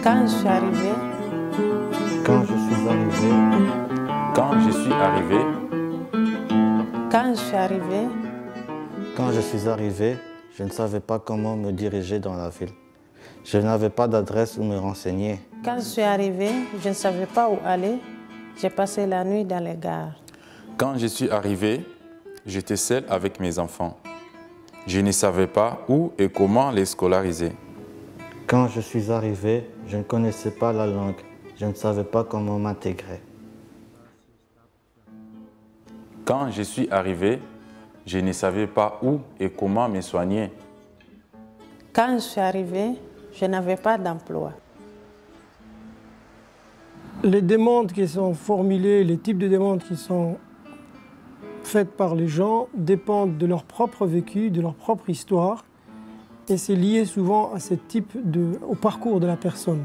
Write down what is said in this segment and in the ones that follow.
Quand je suis arrivé, Quand je suis arrivé, Quand je suis arrivé, quand je suis arrivé, quand je suis arrivé, je ne savais pas comment me diriger dans la ville. Je n'avais pas d'adresse où me renseigner. quand je suis arrivé, je ne savais pas où aller. J'ai passé la nuit dans les gares. quand je suis arrivé, j'étais seul avec mes enfants. Je ne savais pas où et comment les scolariser. Quand je suis arrivé, je ne connaissais pas la langue. Je ne savais pas comment m'intégrer. Quand je suis arrivé, je ne savais pas où et comment me soigner. Quand je suis arrivé, je n'avais pas d'emploi. Les demandes qui sont formulées, les types de demandes qui sont faites par les gens dépendent de leur propre vécu, de leur propre histoire. Et c'est lié souvent à au parcours de la personne.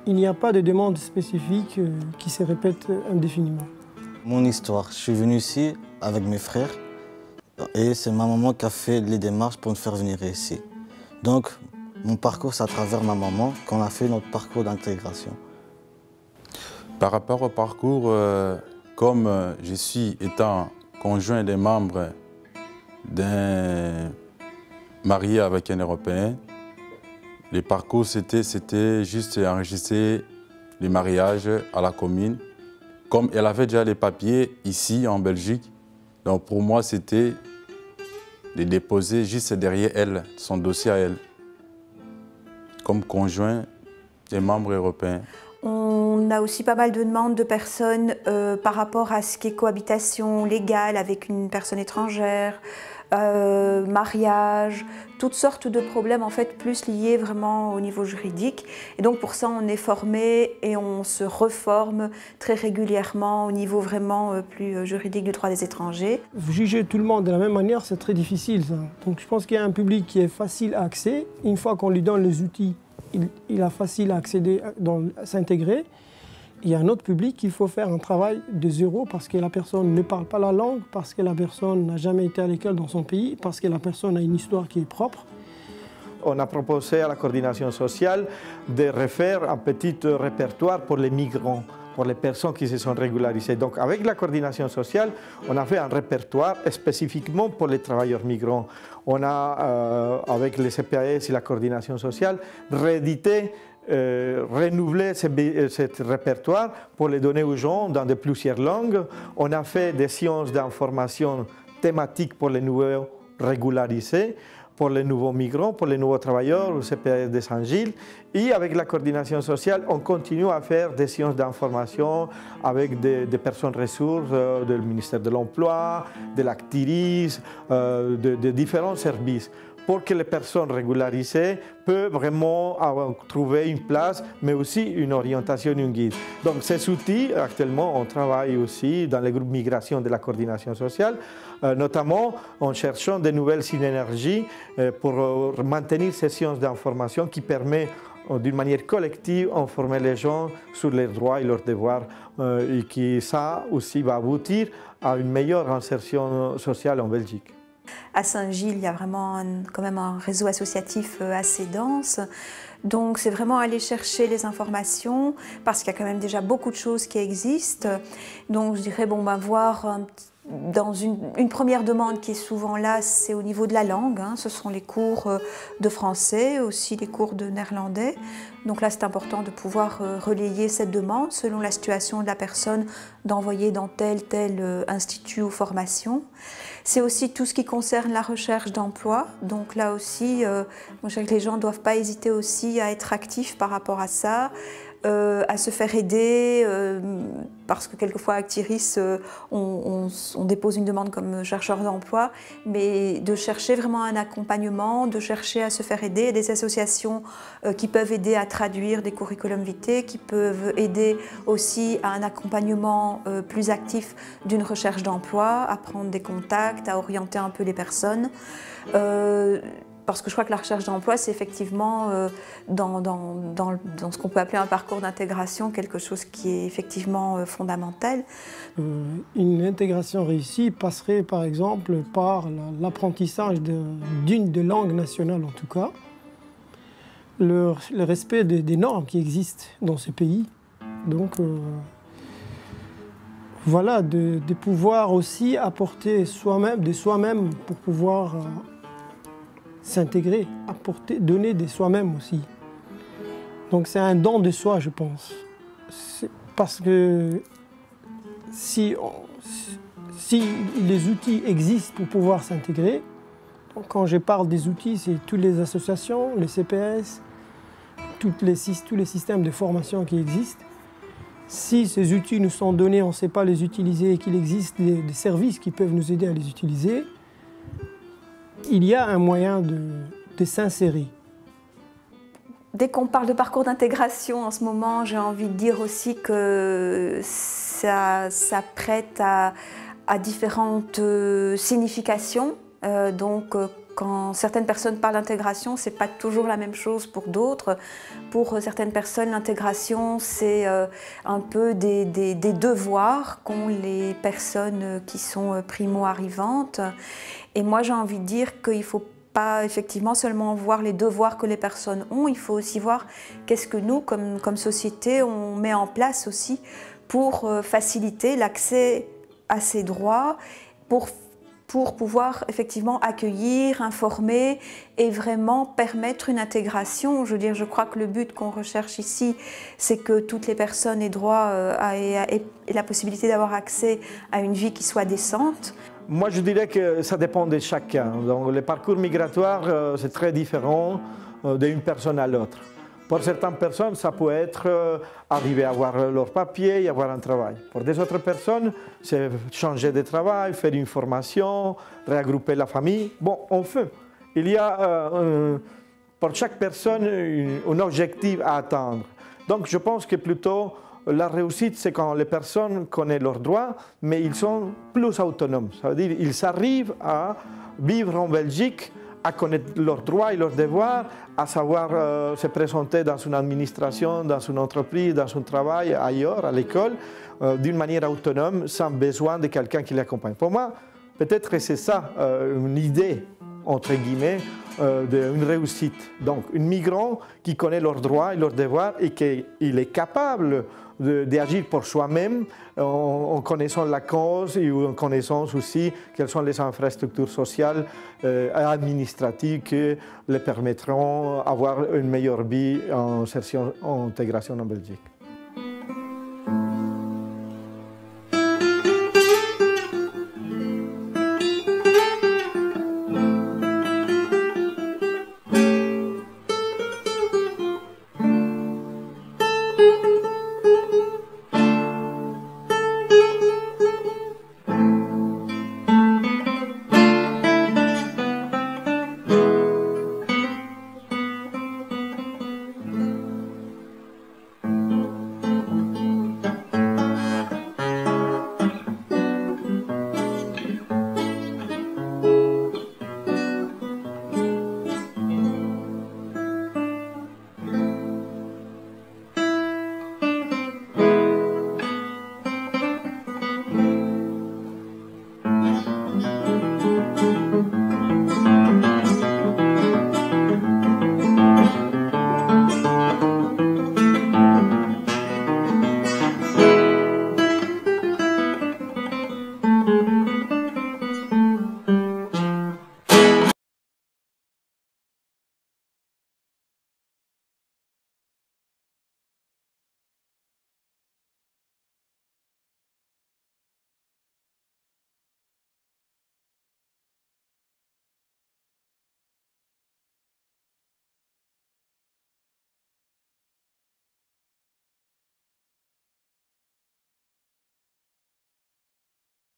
Il n'y a pas de demande spécifique qui se répète indéfiniment. Mon histoire, je suis venu ici avec mes frères et c'est ma maman qui a fait les démarches pour me faire venir ici. Donc, mon parcours, c'est à travers ma maman qu'on a fait notre parcours d'intégration. Par rapport au parcours, comme je suis étant conjoint des membres d'un marié avec un Européen, le parcours c'était juste enregistrer le mariage à la commune. Comme elle avait déjà les papiers ici en Belgique, donc pour moi c'était de déposer juste derrière elle, son dossier à elle, comme conjoint des membres européens. On a aussi pas mal de demandes de personnes par rapport à ce qui est cohabitation légale avec une personne étrangère, mariage, toutes sortes de problèmes en fait plus liés vraiment au niveau juridique. Et donc pour ça on est formé et on se reforme très régulièrement au niveau vraiment plus juridique du droit des étrangers. Juger tout le monde de la même manière, c'est très difficile, ça. Donc je pense qu'il y a un public qui est facile à accéder. Une fois qu'on lui donne les outils, il est facile à accéder, à s'intégrer. Il y a un autre public qu'il faut faire un travail de zéro parce que la personne ne parle pas la langue, parce que la personne n'a jamais été à l'école dans son pays, parce que la personne a une histoire qui est propre. On a proposé à la coordination sociale de refaire un petit répertoire pour les migrants, pour les personnes qui se sont régularisées. Donc avec la coordination sociale, on a fait un répertoire spécifiquement pour les travailleurs migrants. On a, avec les CPAS et la coordination sociale, réédité, renouvelé ce répertoire pour les donner aux gens dans plusieurs langues. On a fait des séances d'information thématiques pour les nouveaux régularisés, pour les nouveaux migrants, pour les nouveaux travailleurs au CPAS de Saint-Gilles. Et avec la coordination sociale, on continue à faire des séances d'information avec des personnes ressources du ministère de l'Emploi, de l'Actiris, de différents services, pour que les personnes régularisées peuvent vraiment trouver une place, mais aussi une orientation, une guide. Donc ces outils, actuellement, on travaille aussi dans les groupes migration de la coordination sociale, notamment en cherchant de nouvelles synergies pour maintenir ces séances d'information qui permettent d'une manière collective d'informer les gens sur leurs droits et leurs devoirs et qui ça aussi va aboutir à une meilleure insertion sociale en Belgique. À Saint-Gilles, il y a vraiment quand même un réseau associatif assez dense. Donc c'est vraiment aller chercher les informations parce qu'il y a quand même déjà beaucoup de choses qui existent. Donc je dirais, voir dans une première demande qui est souvent là, c'est au niveau de la langue. Ce sont les cours de français, aussi les cours de néerlandais. Donc là, c'est important de pouvoir relayer cette demande selon la situation de la personne, d'envoyer dans tel institut ou formation. C'est aussi tout ce qui concerne la recherche d'emploi. Donc là aussi, je dirais que les gens ne doivent pas hésiter aussi à être actifs par rapport à ça, à se faire aider, parce que quelquefois à Actiris, on dépose une demande comme chercheur d'emploi, mais de chercher vraiment un accompagnement, de chercher à se faire aider, des associations qui peuvent aider à traduire des curriculum vitae, qui peuvent aider aussi à un accompagnement plus actif d'une recherche d'emploi, à prendre des contacts, à orienter un peu les personnes. Parce que je crois que la recherche d'emploi, c'est effectivement dans ce qu'on peut appeler un parcours d'intégration, quelque chose qui est effectivement fondamental. Une intégration réussie passerait par exemple par l'apprentissage d'une des langues nationales en tout cas. le respect des normes qui existent dans ce pays. Donc, voilà, de pouvoir aussi apporter de soi-même pour pouvoir s'intégrer, donner de soi-même aussi. Donc c'est un don de soi, je pense. Parce que si les outils existent pour pouvoir s'intégrer, quand je parle des outils, c'est toutes les associations, les CPS, tous les systèmes de formation qui existent. Si ces outils nous sont donnés, on ne sait pas les utiliser et qu'il existe des services qui peuvent nous aider à les utiliser, il y a un moyen de s'insérer. Dès qu'on parle de parcours d'intégration en ce moment, j'ai envie de dire aussi que ça prête à différentes significations. Quand certaines personnes parlent d'intégration, ce n'est pas toujours la même chose pour d'autres. Pour certaines personnes, l'intégration, c'est un peu des devoirs qu'ont les personnes qui sont primo-arrivantes. Et moi, j'ai envie de dire qu'il ne faut pas effectivement seulement voir les devoirs que les personnes ont, il faut aussi voir qu'est-ce que nous, comme société, on met en place aussi pour faciliter l'accès à ces droits, pour pouvoir effectivement accueillir, informer et vraiment permettre une intégration. Je veux dire, je crois que le but qu'on recherche ici, c'est que toutes les personnes aient droit et la possibilité d'avoir accès à une vie qui soit décente. Moi, je dirais que ça dépend de chacun. Donc, le parcours migratoire, c'est très différent d'une personne à l'autre. Pour certaines personnes, ça peut être arriver à avoir leurs papiers et avoir un travail. Pour des autres personnes, c'est changer de travail, faire une formation, regrouper la famille. Bon, on fait. Il y a pour chaque personne un objectif à atteindre. Donc, je pense que plutôt la réussite, c'est quand les personnes connaissent leurs droits, mais ils sont plus autonomes. Ça veut dire qu'ils arrivent à vivre en Belgique, à connaître leurs droits et leurs devoirs, à savoir se présenter dans une administration, dans une entreprise, dans un travail, ailleurs, à l'école, d'une manière autonome, sans besoin de quelqu'un qui l'accompagne. Pour moi, peut-être que c'est ça une idée, entre guillemets, d'une réussite. Donc, un migrant qui connaît leurs droits et leurs devoirs et qui est capable d'agir pour soi-même en connaissant la cause et en connaissant aussi quelles sont les infrastructures sociales et administratives qui les permettront d'avoir une meilleure vie en insertion, en intégration en Belgique.